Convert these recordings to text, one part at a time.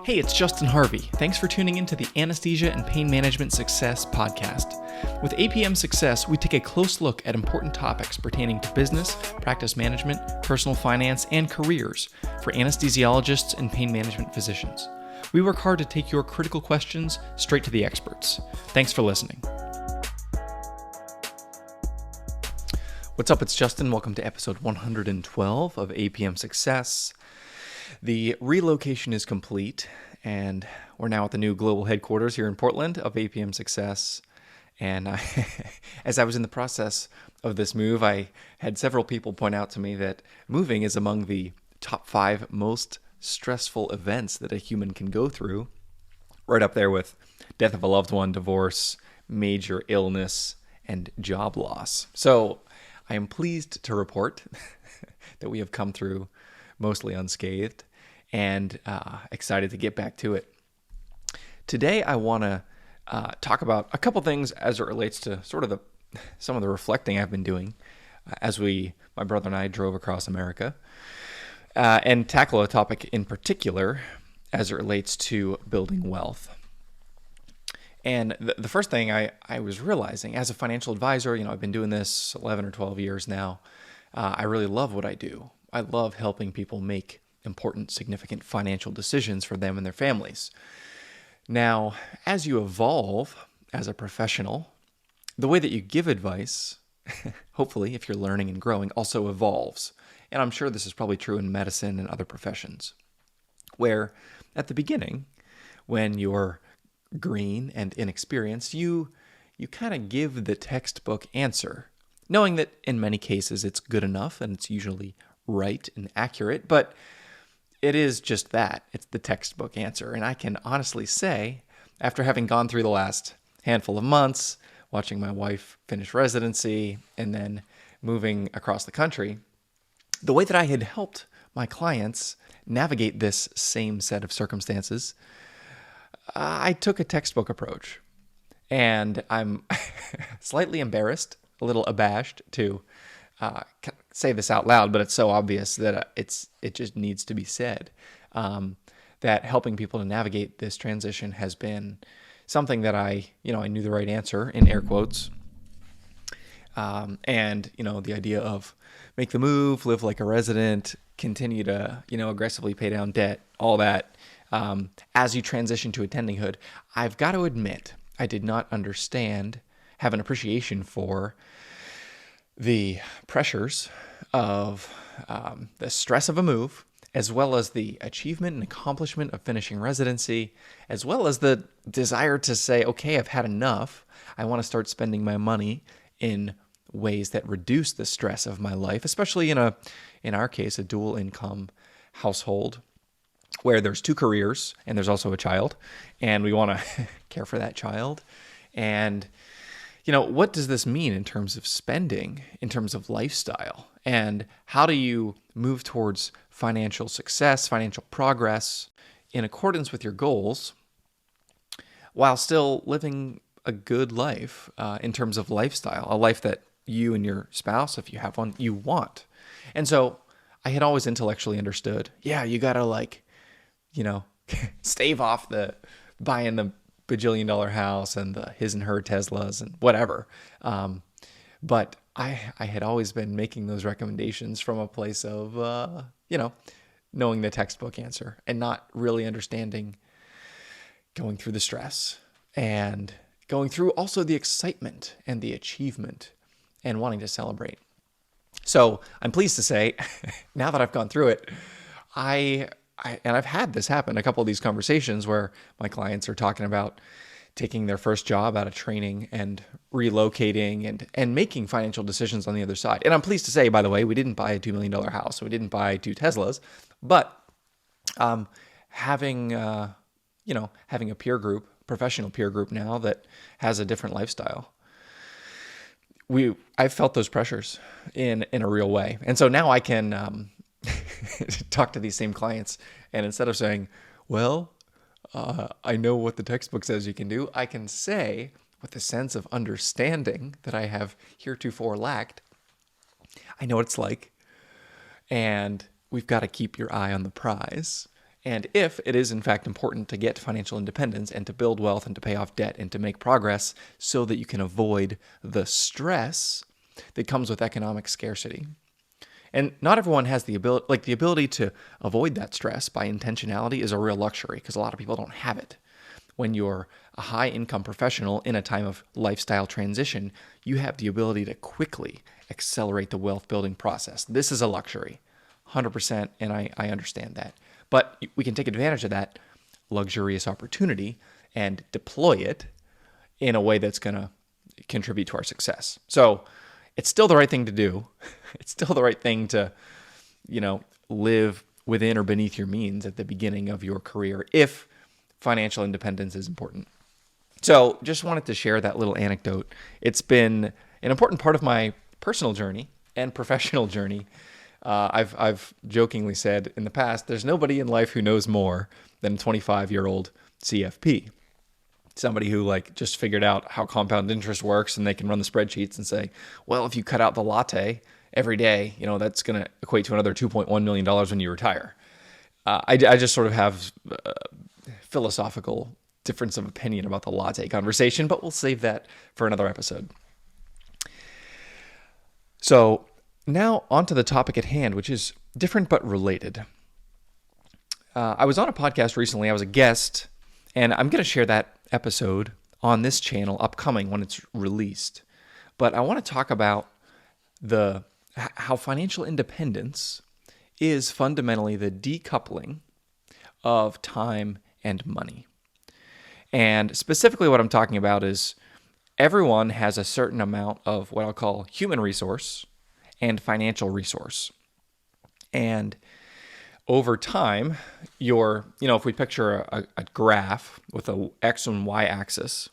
Hey, it's Justin Harvey. Thanks for tuning in to the Anesthesia and Pain Management Success podcast. With APM Success, we take a close look at important topics pertaining to business, practice management, personal finance, and careers for anesthesiologists and pain management physicians. We work hard to take your critical questions straight to the experts. Thanks for listening. What's up? It's Justin. Welcome to episode 112 of APM Success. The relocation is complete, and we're now at the new global headquarters here in Portland of APM Success. And as I was in the process of this move, I had several people point out to me that moving is among the top 5 most stressful events that a human can go through, right up there with death of a loved one, divorce, major illness, and job loss. So I am pleased to report that we have come through mostly unscathed, and excited to get back to it. Today, I want to talk about a couple things as it relates to sort of some of the reflecting I've been doing as my brother and I drove across America, and tackle a topic in particular as it relates to building wealth. And the first thing I was realizing as a financial advisor, I've been doing this 11 or 12 years now. I really love what I do. I love helping people make important, significant financial decisions for them and their families. Now, as you evolve as a professional, the way that you give advice, hopefully, if you're learning and growing, also evolves. And I'm sure this is probably true in medicine and other professions, where at the beginning, when you're green and inexperienced, you kind of give the textbook answer, knowing that in many cases it's good enough and it's usually right and accurate, but it is just that. It's the textbook answer. And I can honestly say, after having gone through the last handful of months, watching my wife finish residency and then moving across the country, the way that I had helped my clients navigate this same set of circumstances, I took a textbook approach. And I'm slightly embarrassed, a little abashed to say this out loud, but it's so obvious that it just needs to be said, that helping people to navigate this transition has been something that I knew the right answer, in air quotes. And the idea of make the move, live like a resident, continue to, aggressively pay down debt, all that, as you transition to attendinghood. I've got to admit, I did not have an appreciation for the pressures of the stress of a move, as well as the achievement and accomplishment of finishing residency, as well as the desire to say, okay, I've had enough. I want to start spending my money in ways that reduce the stress of my life, especially in our case, a dual income household where there's 2 careers and there's also a child, and we want to care for that child. And what does this mean in terms of spending, in terms of lifestyle? And how do you move towards financial success, financial progress in accordance with your goals while still living a good life in terms of lifestyle, a life that you and your spouse, if you have one, you want? And so I had always intellectually understood, you got to stave off the buying the bajillion-dollar house and the his and her Teslas and whatever. But I had always been making those recommendations from a place of, knowing the textbook answer and not really understanding going through the stress and going through also the excitement and the achievement and wanting to celebrate. So I'm pleased to say, now that I've gone through it, and I've had this happen, a couple of these conversations where my clients are talking about taking their first job out of training and relocating and making financial decisions on the other side. And I'm pleased to say, by the way, we didn't buy a $2 million house, so we didn't buy 2 Teslas, but having a peer group, professional peer group now that has a different lifestyle, I've felt those pressures in a real way. And so now I can talk to these same clients, and instead of saying, I know what the textbook says you can do, I can say, with a sense of understanding that I have heretofore lacked, I know what it's like, and we've got to keep your eye on the prize, And if it is in fact important to get financial independence and to build wealth and to pay off debt and to make progress so that you can avoid the stress that comes with economic scarcity. And not everyone has the ability to avoid that stress by intentionality is a real luxury because a lot of people don't have it. When you're a high income professional in a time of lifestyle transition, you have the ability to quickly accelerate the wealth building process. This is a luxury, 100%, and I understand that. But we can take advantage of that luxurious opportunity and deploy it in a way that's going to contribute to our success. So it's still the right thing to do. It's still the right thing to, live within or beneath your means at the beginning of your career if financial independence is important. So just wanted to share that little anecdote. It's been an important part of my personal journey and professional journey. I've jokingly said in the past, there's nobody in life who knows more than a 25-year-old CFP. Somebody who just figured out how compound interest works and they can run the spreadsheets and say, well, if you cut out the latte every day, that's going to equate to another $2.1 million when you retire. I just sort of have philosophical difference of opinion about the latte conversation, but we'll save that for another episode. So now onto the topic at hand, which is different but related. I was on a podcast recently. I was a guest, and I'm going to share that episode on this channel upcoming when it's released. But I want to talk about how financial independence is fundamentally the decoupling of time and money. And specifically what I'm talking about is everyone has a certain amount of what I'll call human resource and financial resource. And over time, if we picture a graph with a X and Y axis,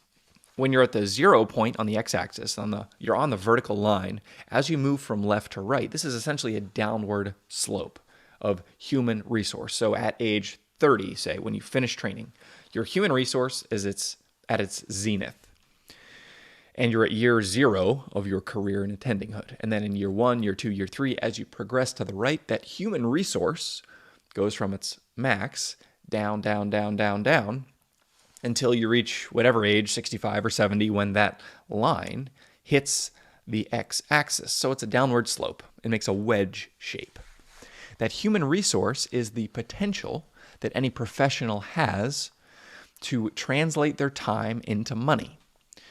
when you're at the 0 point on the X-axis, you're on the vertical line, as you move from left to right, this is essentially a downward slope of human resource. So at age 30, say, when you finish training, your human resource is at its zenith. And you're at year 0 of your career in attendinghood. And then in year 1, year 2, year 3, as you progress to the right, that human resource goes from its max down, down, down, down, down, until you reach whatever age, 65 or 70, when that line hits the X-axis. So it's a downward slope. It makes a wedge shape. That human resource is the potential that any professional has to translate their time into money.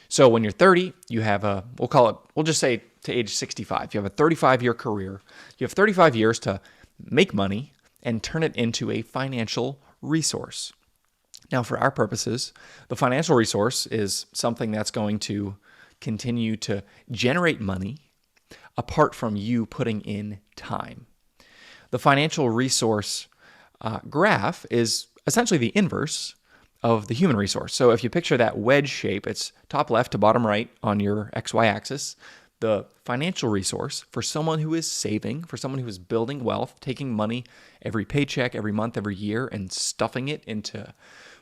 So when you're 30, you have we'll just say to age 65, you have a 35-year career. You have 35 years to make money and turn it into a financial resource. Now, for our purposes, the financial resource is something that's going to continue to generate money apart from you putting in time. The financial resource graph is essentially the inverse of the human resource. So if you picture that wedge shape, it's top left to bottom right on your XY axis. The financial resource for someone who is saving, for someone who is building wealth, taking money every paycheck, every month, every year, and stuffing it into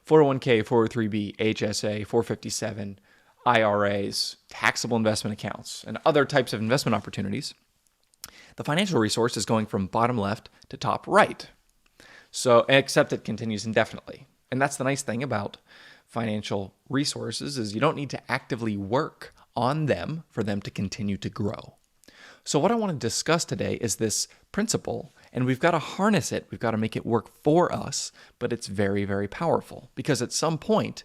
401k, 403b, HSA, 457, IRAs, taxable investment accounts, and other types of investment opportunities. The financial resource is going from bottom left to top right. So, except it continues indefinitely. And that's the nice thing about financial resources is you don't need to actively work on them for them to continue to grow. So what I want to discuss today is this principle, and we've got to harness it. We've got to make it work for us, but it's very, very powerful because at some point,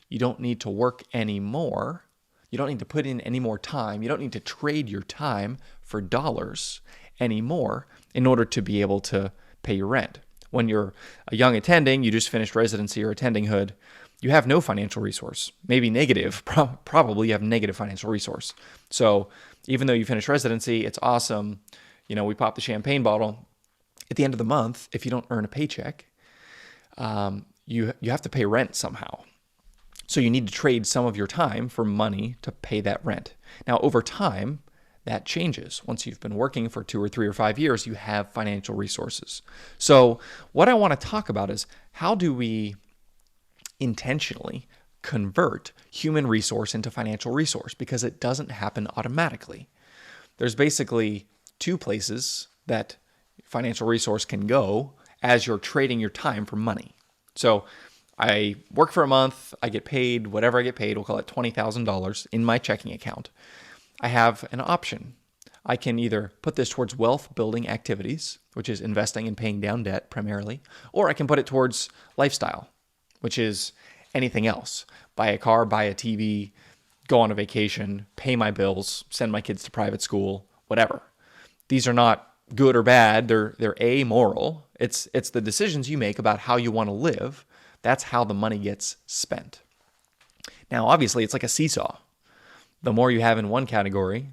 you don't need to work anymore. You don't need to put in any more time. You don't need to trade your time for dollars anymore in order to be able to pay your rent. When you're a young attending, you just finished residency or attendinghood, you have no financial resource, maybe negative, probably you have negative financial resource. So even though you finish residency, it's awesome. We pop the champagne bottle. At the end of the month, if you don't earn a paycheck, you have to pay rent somehow. So you need to trade some of your time for money to pay that rent. Now, over time, that changes. Once you've been working for 2 or 3 or 5 years, you have financial resources. So what I want to talk about is how do we intentionally convert human resource into financial resource, because it doesn't happen automatically. There's basically 2 places that financial resource can go as you're trading your time for money. So I work for a month, I get paid whatever I get paid, we'll call it $20,000 in my checking account. I have an option. I can either put this towards wealth building activities, which is investing and paying down debt primarily, or I can put it towards lifestyle, which is anything else. Buy a car, buy a TV, go on a vacation, pay my bills, send my kids to private school, whatever. These are not good or bad. They're amoral. It's the decisions you make about how you want to live. That's how the money gets spent. Now, obviously, it's like a seesaw. The more you have in one category,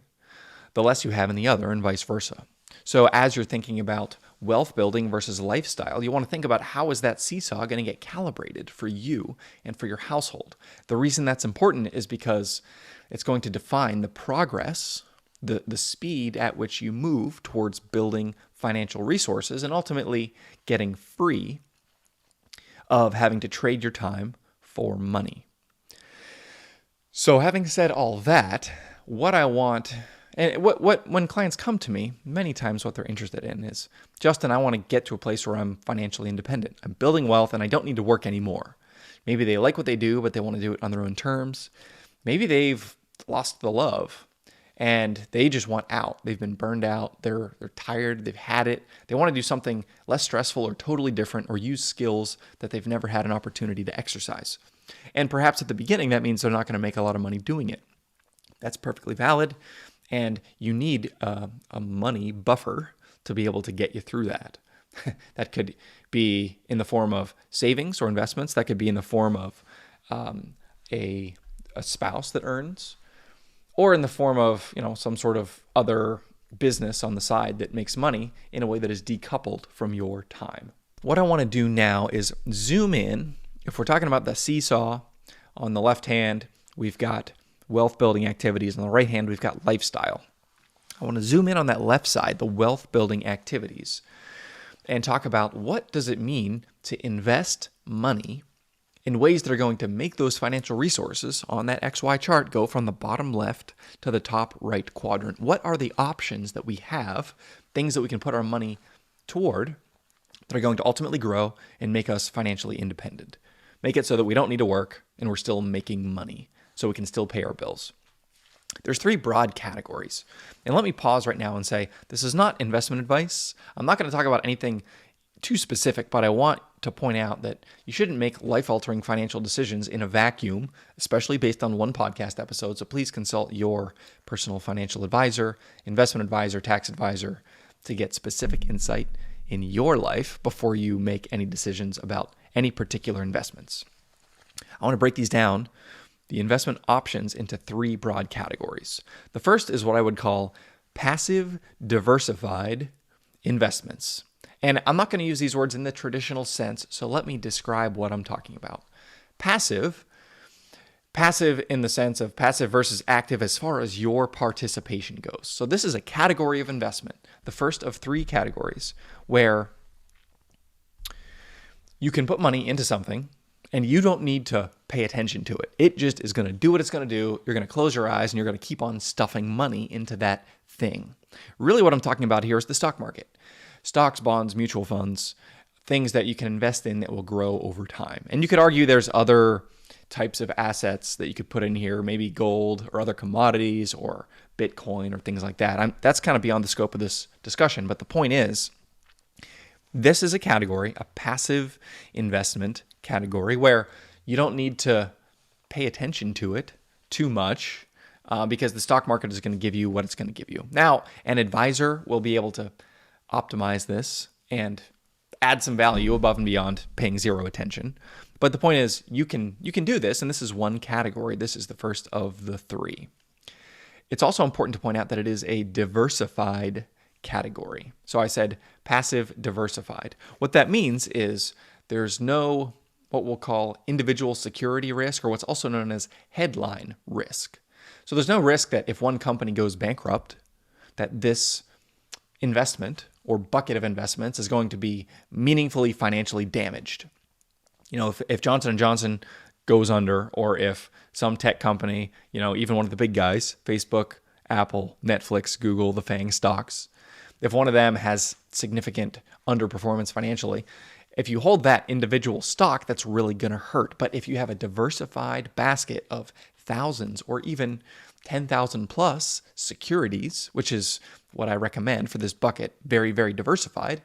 the less you have in the other, and vice versa. So as you're thinking about wealth building versus lifestyle, you want to think about how is that seesaw going to get calibrated for you and for your household. The reason that's important is because it's going to define the progress, the speed at which you move towards building financial resources and ultimately getting free of having to trade your time for money. So having said all that, what I want, and what when clients come to me, many times what they're interested in is, Justin, I want to get to a place where I'm financially independent. I'm building wealth and I don't need to work anymore. Maybe they like what they do, but they want to do it on their own terms. Maybe they've lost the love and they just want out. They've been burned out. They're tired. They've had it. They want to do something less stressful or totally different or use skills that they've never had an opportunity to exercise. And perhaps at the beginning, that means they're not going to make a lot of money doing it. That's perfectly valid. And you need a money buffer to be able to get you through that. That could be in the form of savings or investments. That could be in the form of a spouse that earns, or in the form of some sort of other business on the side that makes money in a way that is decoupled from your time. What I want to do now is zoom in. If we're talking about the seesaw, on the left hand, we've got wealth building activities. On the right hand, we've got lifestyle. I want to zoom in on that left side, the wealth building activities, and talk about what does it mean to invest money in ways that are going to make those financial resources on that XY chart go from the bottom left to the top right quadrant. What are the options that we have, things that we can put our money toward that are going to ultimately grow and make us financially independent? Make it so that we don't need to work and we're still making money, so we can still pay our bills. There's three broad categories. And let me pause right now and say, this is not investment advice. I'm not going to talk about anything too specific, but I want to point out that you shouldn't make life-altering financial decisions in a vacuum, especially based on one podcast episode. So please consult your personal financial advisor, investment advisor, tax advisor to get specific insight in your life before you make any decisions about any particular investments. I want to break these down, the investment options, into three broad categories. The first is what I would call passive diversified investments. And I'm not going to use these words in the traditional sense, so let me describe what I'm talking about. Passive in the sense of passive versus active as far as your participation goes. So this is a category of investment, the first of three categories, where you can put money into something and you don't need to pay attention to it. It just is going to do what it's going to do. You're going to close your eyes and you're going to keep on stuffing money into that thing. Really what I'm talking about here is the stock market. Stocks, bonds, mutual funds, things that you can invest in that will grow over time. And you could argue there's other types of assets that you could put in here, maybe gold or other commodities or Bitcoin or things like that. That's kind of beyond the scope of this discussion. But the point is, this is a category, a passive investment category, where you don't need to pay attention to it too much because the stock market is going to give you what it's going to give you. Now, an advisor will be able to optimize this and add some value above and beyond paying zero attention. But the point is, you can do this, and this is one category. This is the first of the three. It's also important to point out that it is a diversified category. So I said passive diversified. What that means is there's no what we'll call individual security risk, or what's also known as headline risk. So there's no risk that if one company goes bankrupt, that this investment or bucket of investments is going to be meaningfully financially damaged. If Johnson & Johnson goes under, or if some tech company, even one of the big guys, Facebook, Apple, Netflix, Google, the FANG stocks, if one of them has significant underperformance financially, if you hold that individual stock, that's really going to hurt. But if you have a diversified basket of thousands or even 10,000 plus securities, which is what I recommend for this bucket, very, very diversified,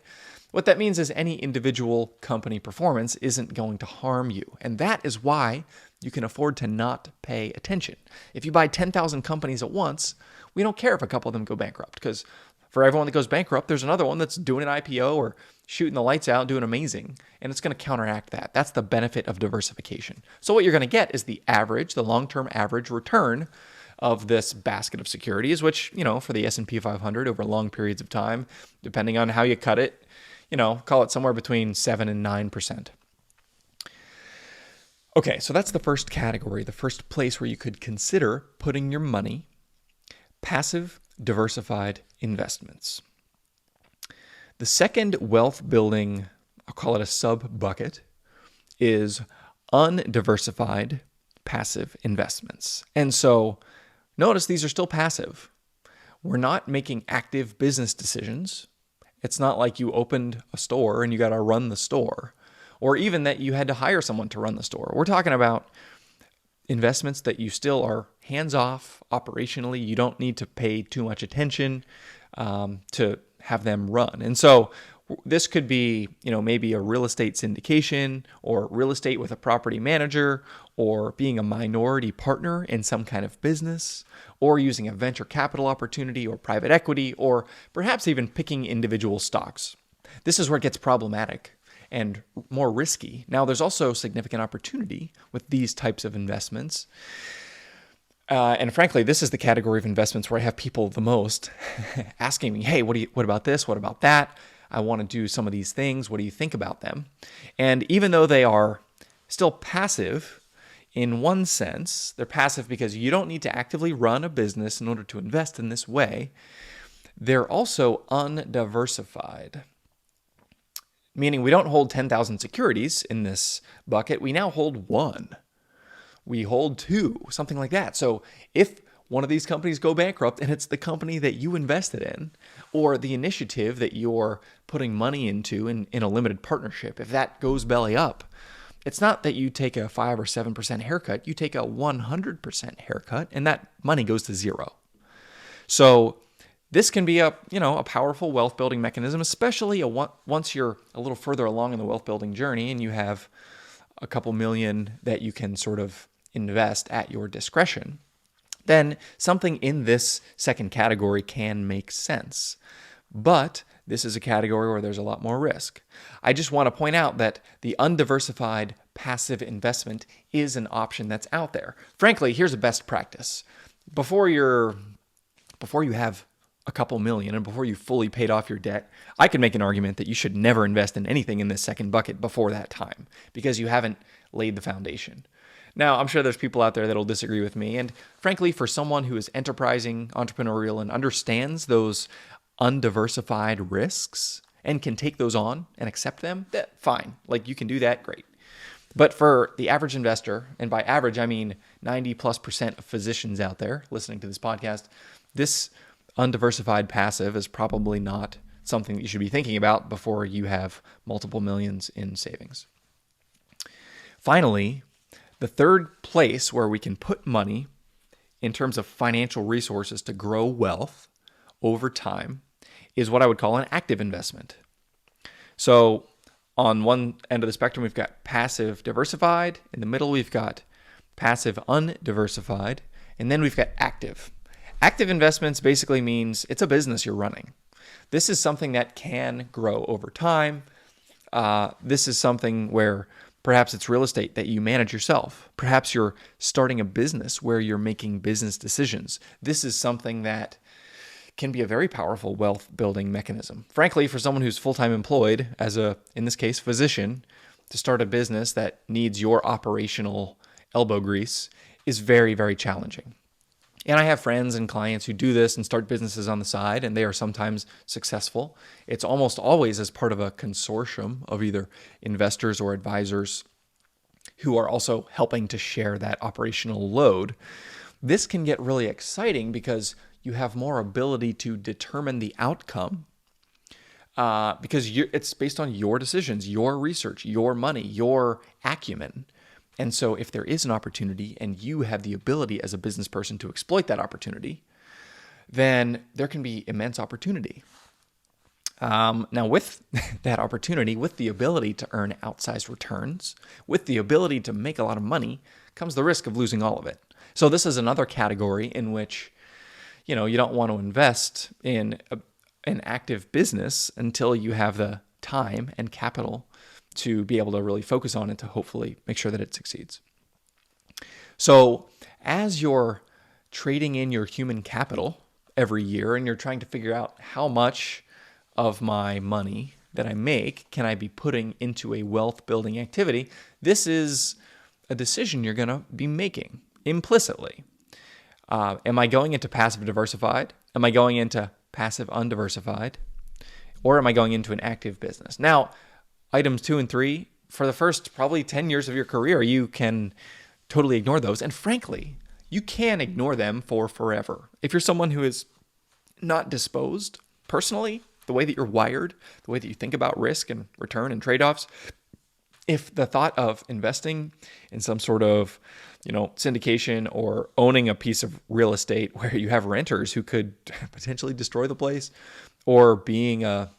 what that means is any individual company performance isn't going to harm you. And that is why you can afford to not pay attention. If you buy 10,000 companies at once, we don't care if a couple of them go bankrupt, because for everyone that goes bankrupt, there's another one that's doing an IPO or shooting the lights out, doing amazing, and it's going to counteract that. That's the benefit of diversification. So what you're going to get is the average, the long-term average return of this basket of securities, which, for the S&P 500 over long periods of time, depending on how you cut it, call it somewhere between 7 and 9%. Okay, so that's the first category, the first place where you could consider putting your money: passive diversified investments. The second wealth building, I'll call it a sub bucket, is undiversified passive investments. And so notice these are still passive. We're not making active business decisions. It's not like you opened a store and you got to run the store, or even that you had to hire someone to run the store. We're talking about investments that you still are hands-off operationally. You don't need to pay too much attention to have them run. And so this could be, maybe a real estate syndication, or real estate with a property manager, or being a minority partner in some kind of business, or using a venture capital opportunity or private equity, or perhaps even picking individual stocks. This is where it gets problematic and more risky. Now, there's also significant opportunity with these types of investments. And frankly, this is the category of investments where I have people the most asking me, hey, what about this? What about that? I want to do some of these things. What do you think about them? And even though they are still passive, in one sense, they're passive because you don't need to actively run a business in order to invest in this way. They're also undiversified, meaning we don't hold 10,000 securities in this bucket. We now hold one. We hold two, something like that. So if one of these companies go bankrupt and it's the company that you invested in, or the initiative that you're putting money into in a limited partnership, if that goes belly up, it's not that you take a 5 or 7% haircut, you take a 100% haircut, and that money goes to zero. So this can be a powerful wealth building mechanism, especially once you're a little further along in the wealth building journey and you have a couple million that you can sort of invest at your discretion. Then something in this second category can make sense. But this is a category where there's a lot more risk. I just want to point out that the undiversified passive investment is an option that's out there. Frankly, here's a best practice. Before you have a couple million and before you fully paid off your debt, I can make an argument that you should never invest in anything in this second bucket before that time, because you haven't laid the foundation. Now, I'm sure there's people out there that'll disagree with me. And frankly, for someone who is enterprising, entrepreneurial, and understands those undiversified risks and can take those on and accept them, fine. Like, you can do that, great. But for the average investor, and by average, I mean 90+% of physicians out there listening to this podcast, this undiversified passive is probably not something that you should be thinking about before you have multiple millions in savings. Finally, the third place where we can put money in terms of financial resources to grow wealth over time is what I would call an active investment. So on one end of the spectrum, we've got passive diversified. In the middle, we've got passive undiversified. And then we've got active. Active investments basically means it's a business you're running. This is something that can grow over time. This is something where perhaps it's real estate that you manage yourself. Perhaps you're starting a business where you're making business decisions. This is something that can be a very powerful wealth building mechanism. Frankly, for someone who's full-time employed as in this case, physician, to start a business that needs your operational elbow grease is very, very challenging. And I have friends and clients who do this and start businesses on the side, and they are sometimes successful. It's almost always as part of a consortium of either investors or advisors who are also helping to share that operational load. This can get really exciting because you have more ability to determine the outcome because it's based on your decisions, your research, your money, your acumen. And so if there is an opportunity and you have the ability as a business person to exploit that opportunity, then there can be immense opportunity. Now, with that opportunity, with the ability to earn outsized returns, with the ability to make a lot of money, comes the risk of losing all of it. So this is another category in which, you don't want to invest in an active business until you have the time and capital to be able to really focus on it to hopefully make sure that it succeeds. So as you're trading in your human capital every year and you're trying to figure out how much of my money that I make can I be putting into a wealth building activity, this is a decision you're going to be making implicitly. Am I going into passive diversified? Am I going into passive undiversified? Or am I going into an active business? Now, items 2 and 3, for the first probably 10 years of your career, you can totally ignore those. And frankly, you can ignore them for forever. If you're someone who is not disposed personally, the way that you're wired, the way that you think about risk and return and trade-offs, if the thought of investing in some sort of, syndication or owning a piece of real estate where you have renters who could potentially destroy the place, or being a,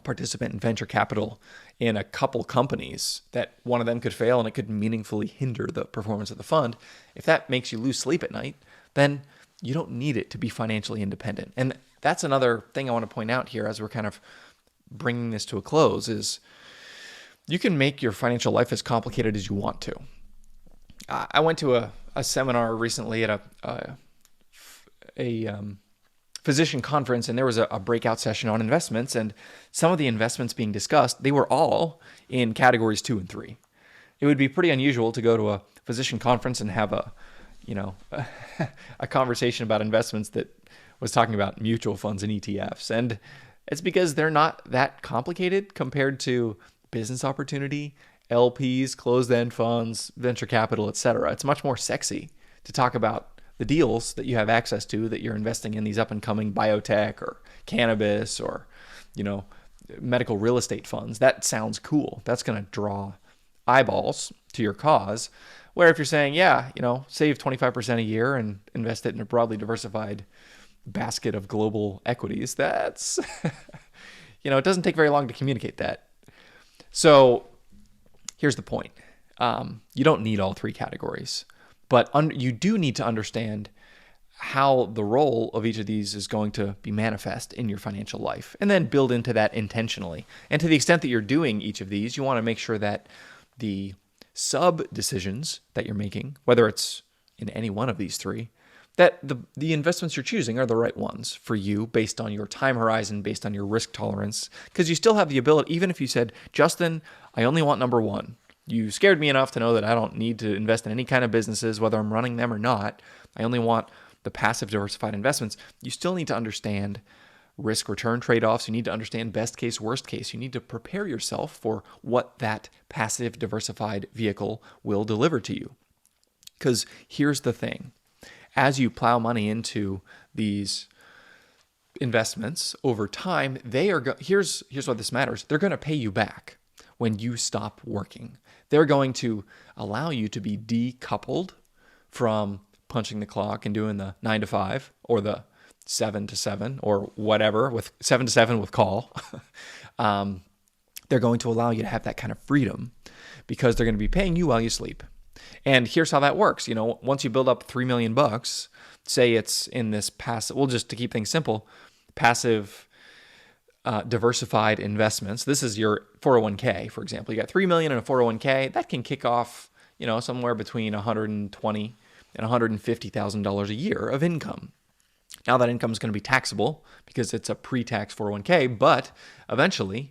participant in venture capital in a couple companies that one of them could fail and it could meaningfully hinder the performance of the fund, if that makes you lose sleep at night, then you don't need it to be financially independent. And that's another thing I want to point out here as we're kind of bringing this to a close is you can make your financial life as complicated as you want to. I went to a seminar recently at a physician conference, and there was a breakout session on investments, and some of the investments being discussed, they were all in categories 2 and 3. It would be pretty unusual to go to a physician conference and have a conversation about investments that was talking about mutual funds and ETFs. And it's because they're not that complicated compared to business opportunity, LPs, closed-end funds, venture capital, etc. It's much more sexy to talk about the deals that you have access to, that you're investing in these up-and-coming biotech or cannabis or, medical real estate funds. That sounds cool. That's going to draw eyeballs to your cause. Where if you're saying, save 25% a year and invest it in a broadly diversified basket of global equities, that's, it doesn't take very long to communicate that. So here's the point. You don't need all 3 categories, but you do need to understand how the role of each of these is going to be manifest in your financial life, and then build into that intentionally. And to the extent that you're doing each of these, you want to make sure that the sub-decisions that you're making, whether it's in any one of these 3, that the investments you're choosing are the right ones for you based on your time horizon, based on your risk tolerance, because you still have the ability, even if you said, Justin, I only want number 1. You scared me enough to know that I don't need to invest in any kind of businesses, whether I'm running them or not. I only want the passive diversified investments. You still need to understand risk return trade-offs. You need to understand best case, worst case. You need to prepare yourself for what that passive diversified vehicle will deliver to you. Because here's the thing. As you plow money into these investments over time, here's why this matters. They're going to pay you back when you stop working. They're going to allow you to be decoupled from punching the clock and doing the 9 to 5 or the 7 to 7 or whatever, with 7 to 7 with call. They're going to allow you to have that kind of freedom because they're going to be paying you while you sleep. And here's how that works. Once you build up $3 million, say it's in this passive, well, just to keep things simple, passive diversified investments. This is your 401k, for example. You got $3 million in a 401k. That can kick off, somewhere between $120,000 and $150,000 a year of income. Now that income is going to be taxable because it's a pre-tax 401k, but eventually,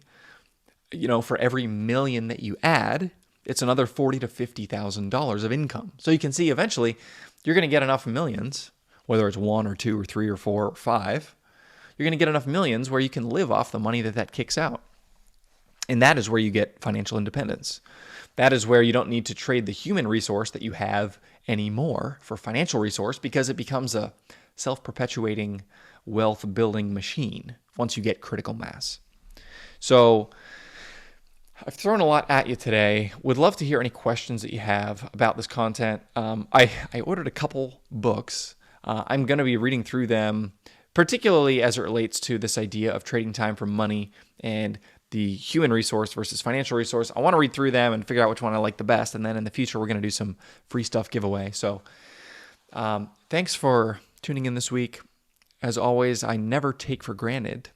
for every million that you add, it's another $40,000 to $50,000 of income. So you can see eventually you're going to get enough millions, whether it's 1 or 2 or 3 or 4 or 5, you're going to get enough millions where you can live off the money that kicks out. And that is where you get financial independence. That is where you don't need to trade the human resource that you have anymore for financial resource, because it becomes a self-perpetuating wealth building machine once you get critical mass. So I've thrown a lot at you today. Would love to hear any questions that you have about this content. I ordered a couple books. I'm going to be reading through them, particularly as it relates to this idea of trading time for money and the human resource versus financial resource. I want to read through them and figure out which one I like the best. And then in the future, we're going to do some free stuff giveaway. So thanks for tuning in this week. As always, I never take for granted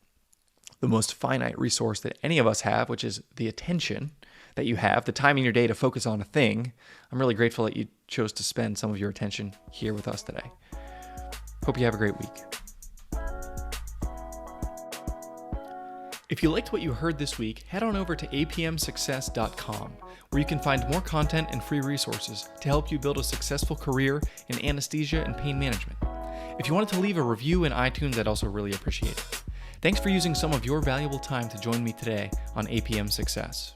the most finite resource that any of us have, which is the attention that you have, the time in your day to focus on a thing. I'm really grateful that you chose to spend some of your attention here with us today. Hope you have a great week. If you liked what you heard this week, head on over to apmsuccess.com, where you can find more content and free resources to help you build a successful career in anesthesia and pain management. If you wanted to leave a review in iTunes, I'd also really appreciate it. Thanks for using some of your valuable time to join me today on APM Success.